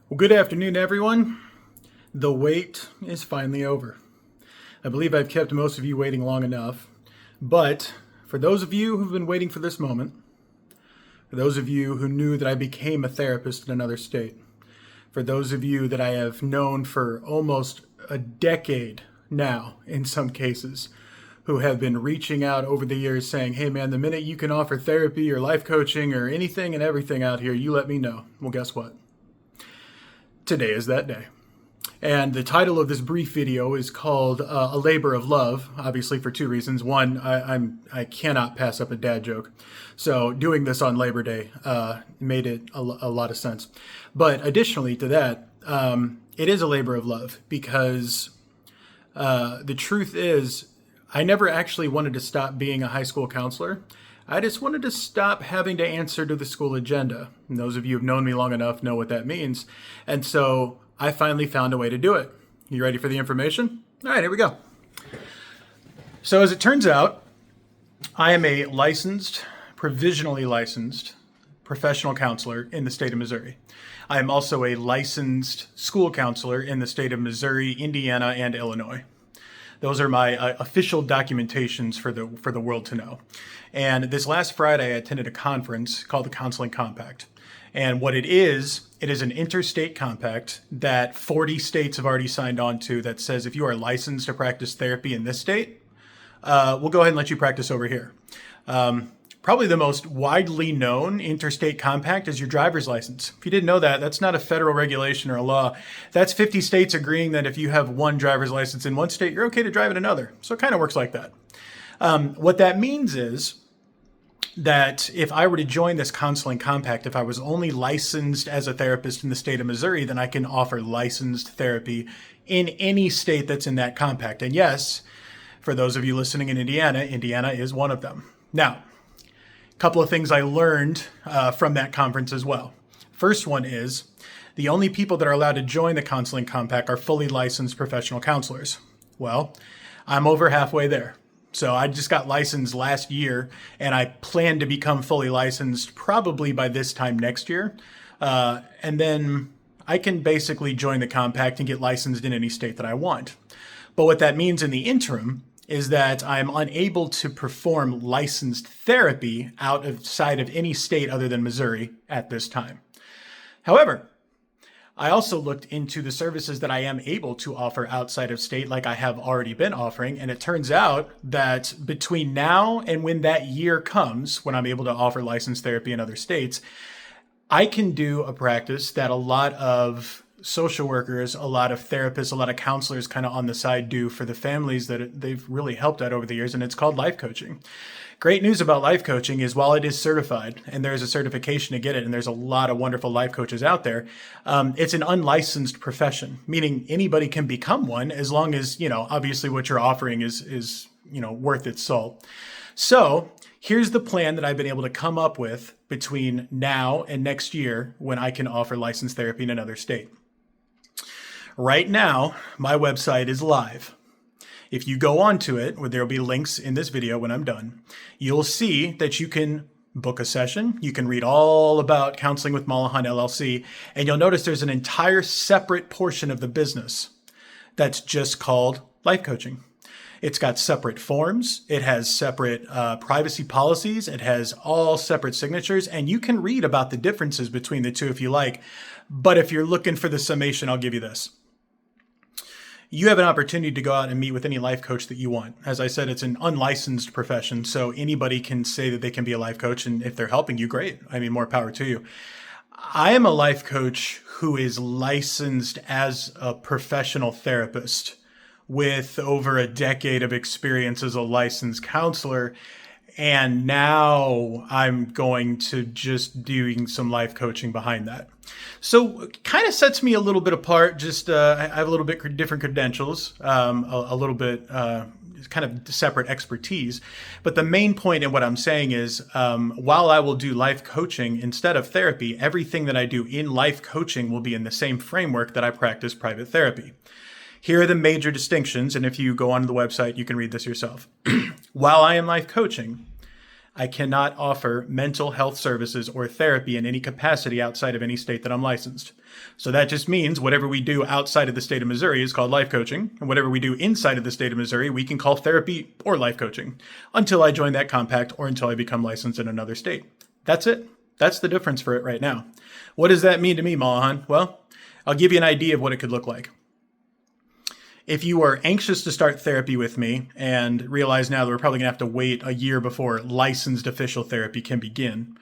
Well, good afternoon, everyone. The wait is finally over. I believe I've kept most of you waiting long enough, but for those of you who've been waiting for this moment, for those of you who knew that I became a therapist in another state, for those of you that I have known for almost a decade now, in some cases, who have been reaching out over the years saying, hey man, the minute you can offer therapy or life coaching or anything and everything out here, you let me know. Well, guess what? Today is that day. And the title of this brief video is called A Labor of Love, obviously for two reasons. One, I cannot pass up a dad joke. So doing this on Labor Day made it a lot of sense. But additionally to that, it is a labor of love because the truth is I never actually wanted to stop being a high school counselor. I just wanted to stop having to answer to the school agenda. And those of you who've known me long enough know what that means. And so I finally found a way to do it. You ready for the information? All right, here we go. So as it turns out, I am a provisionally licensed professional counselor in the state of Missouri. I am also a licensed school counselor in the state of Missouri, Indiana, and Illinois. Those are my official documentations for the world to know. And this last Friday, I attended a conference called the Counseling Compact. And what it is an interstate compact that 40 states have already signed on to that says if you are licensed to practice therapy in this state, we'll go ahead and let you practice over here. Probably the most widely known interstate compact is your driver's license. If you didn't know that, that's not a federal regulation or a law. That's 50 states agreeing that if you have one driver's license in one state, you're okay to drive in another. So it kind of works like that. What that means is that if I were to join this counseling compact, if I was only licensed as a therapist in the state of Missouri, then I can offer licensed therapy in any state that's in that compact. And yes, for those of you listening in Indiana, Indiana is one of them. Now, a couple of things I learned from that conference as well. First one is the only people that are allowed to join the counseling compact are fully licensed professional counselors. Well, I'm over halfway there. So I just got licensed last year, and I plan to become fully licensed probably by this time next year. And then I can basically join the compact and get licensed in any state that I want. But what that means in the interim is that I'm unable to perform licensed therapy outside of any state other than Missouri at this time. However, I also looked into the services that I am able to offer outside of state like I have already been offering. And it turns out that between now and when that year comes, when I'm able to offer licensed therapy in other states, I can do a practice that a lot of social workers, a lot of therapists, a lot of counselors kind of on the side do for the families that they've really helped out over the years. And it's called life coaching. Great news about life coaching is while it is certified and there's a certification to get it, and there's a lot of wonderful life coaches out there, it's an unlicensed profession, meaning anybody can become one as long as, obviously what you're offering is worth its salt. So here's the plan that I've been able to come up with between now and next year when I can offer licensed therapy in another state. Right now, my website is live. If you go onto it, where there'll be links in this video when I'm done, you'll see that you can book a session. You can read all about Counseling with Molohon LLC, and you'll notice there's an entire separate portion of the business that's just called life coaching. It's got separate forms. It has separate privacy policies. It has all separate signatures, and you can read about the differences between the two if you like. But if you're looking for the summation, I'll give you this. You have an opportunity to go out and meet with any life coach that you want. As I said, it's an unlicensed profession, so anybody can say that they can be a life coach, and if they're helping you, great. I mean, more power to you. I am a life coach who is licensed as a professional therapist with over a decade of experience as a licensed counselor. And now I'm going to just doing some life coaching behind that. So it kind of sets me a little bit apart. Just I have a little bit different credentials, a little bit kind of separate expertise. But the main point in what I'm saying is while I will do life coaching instead of therapy, everything that I do in life coaching will be in the same framework that I practice private therapy. Here are the major distinctions. And if you go onto the website, you can read this yourself. While I am life coaching, I cannot offer mental health services or therapy in any capacity outside of any state that I'm licensed. So that just means whatever we do outside of the state of Missouri is called life coaching, and whatever we do inside of the state of Missouri, we can call therapy or life coaching until I join that compact or until I become licensed in another state. That's it. That's the difference for it right now. What does that mean to me, Molohon? Well, I'll give you an idea of what it could look like. If you are anxious to start therapy with me and realize now that we're probably going to have to wait a year before licensed official therapy can begin,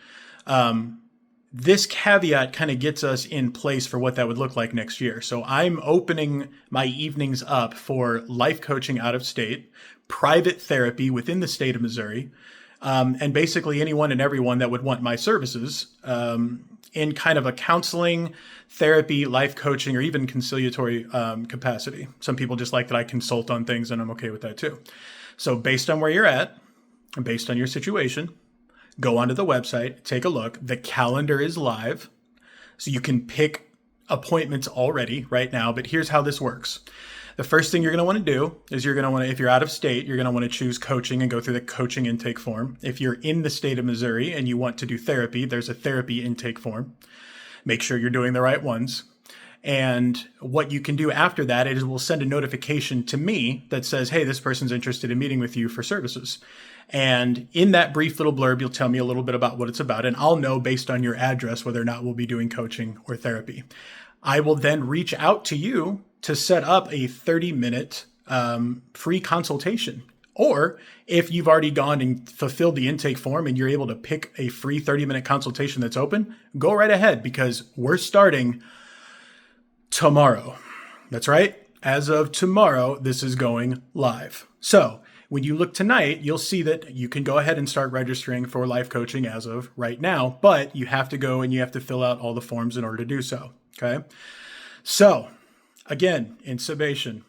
this caveat kind of gets us in place for what that would look like next year. So I'm opening my evenings up for life coaching out of state, private therapy within the state of Missouri, and basically anyone and everyone that would want my services in kind of a counseling, therapy, life coaching, or even conciliatory capacity. Some people just like that I consult on things, and I'm okay with that too. So based on where you're at and based on your situation, go onto the website, take a look. The calendar is live, so you can pick appointments already right now. But here's how this works. The first thing you're going to want to do is if you're out of state, you're going to want to choose coaching and go through the coaching intake form. If you're in the state of Missouri and you want to do therapy, there's a therapy intake form. Make sure you're doing the right ones. And what you can do after that is we'll send a notification to me that says, hey, this person's interested in meeting with you for services. And in that brief little blurb, you'll tell me a little bit about what it's about, and I'll know based on your address whether or not we'll be doing coaching or therapy. I will then reach out to you to set up a 30-minute free consultation. Or if you've already gone and fulfilled the intake form and you're able to pick a free 30-minute consultation that's open, go right ahead, because we're starting tomorrow. That's right. As of tomorrow, this is going live. So when you look tonight, you'll see that you can go ahead and start registering for life coaching as of right now, but you have to go and you have to fill out all the forms in order to do so. Okay. So again, in summation,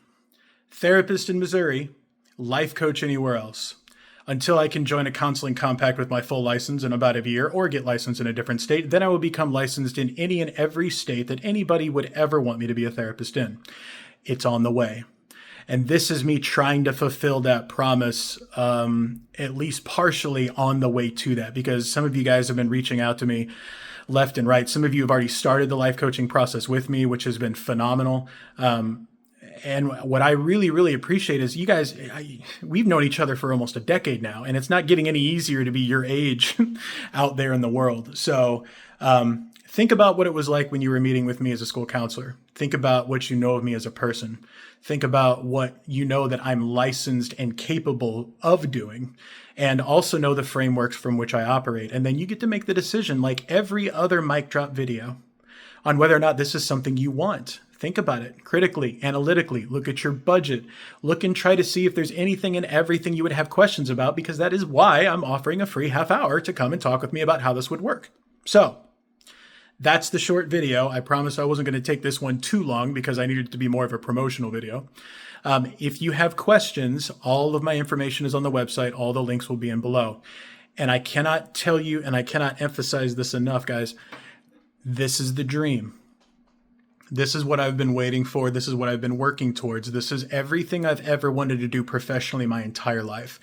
therapist in Missouri, life coach anywhere else. Until I can join a counseling compact with my full license in about a year or get licensed in a different state, then I will become licensed in any and every state that anybody would ever want me to be a therapist in. It's on the way. And this is me trying to fulfill that promise, at least partially on the way to that, because some of you guys have been reaching out to me left and right. Some of you have already started the life coaching process with me, which has been phenomenal. And what I really, really appreciate is you guys, we've known each other for almost a decade now, and it's not getting any easier to be your age out there in the world. So think about what it was like when you were meeting with me as a school counselor. Think about what you know of me as a person. Think about what you know that I'm licensed and capable of doing, and also know the frameworks from which I operate. And then you get to make the decision, like every other mic drop video, on whether or not this is something you want. Think about it critically, analytically, look at your budget, look and try to see if there's anything and everything you would have questions about, because that is why I'm offering a free half hour to come and talk with me about how this would work. So that's the short video. I promised I wasn't going to take this one too long because I needed it to be more of a promotional video. If you have questions, all of my information is on the website. All the links will be in below. And I cannot tell you, and I cannot emphasize this enough, guys, this is the dream. This is what I've been waiting for. This is what I've been working towards. This is everything I've ever wanted to do professionally my entire life.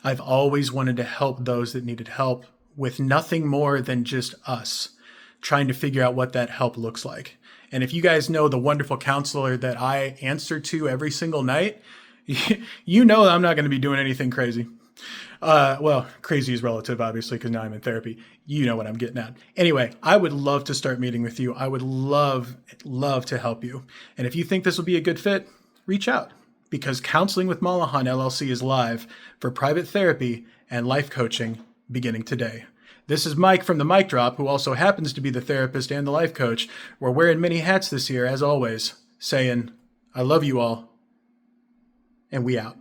I've always wanted to help those that needed help with nothing more than just us trying to figure out what that help looks like. And if you guys know the wonderful counselor that I answer to every single night, you know that I'm not going to be doing anything crazy. Well, crazy is relative, obviously, because now I'm in therapy. You know what I'm getting at. Anyway, I would love to start meeting with you. I would love to help you. And if you think this will be a good fit, reach out, because Counseling with Molohon LLC is live for private therapy and life coaching beginning today. This is Mike from the Mic Drop, who also happens to be the therapist and the life coach. We're wearing many hats this year, as always, saying, I love you all, and we out.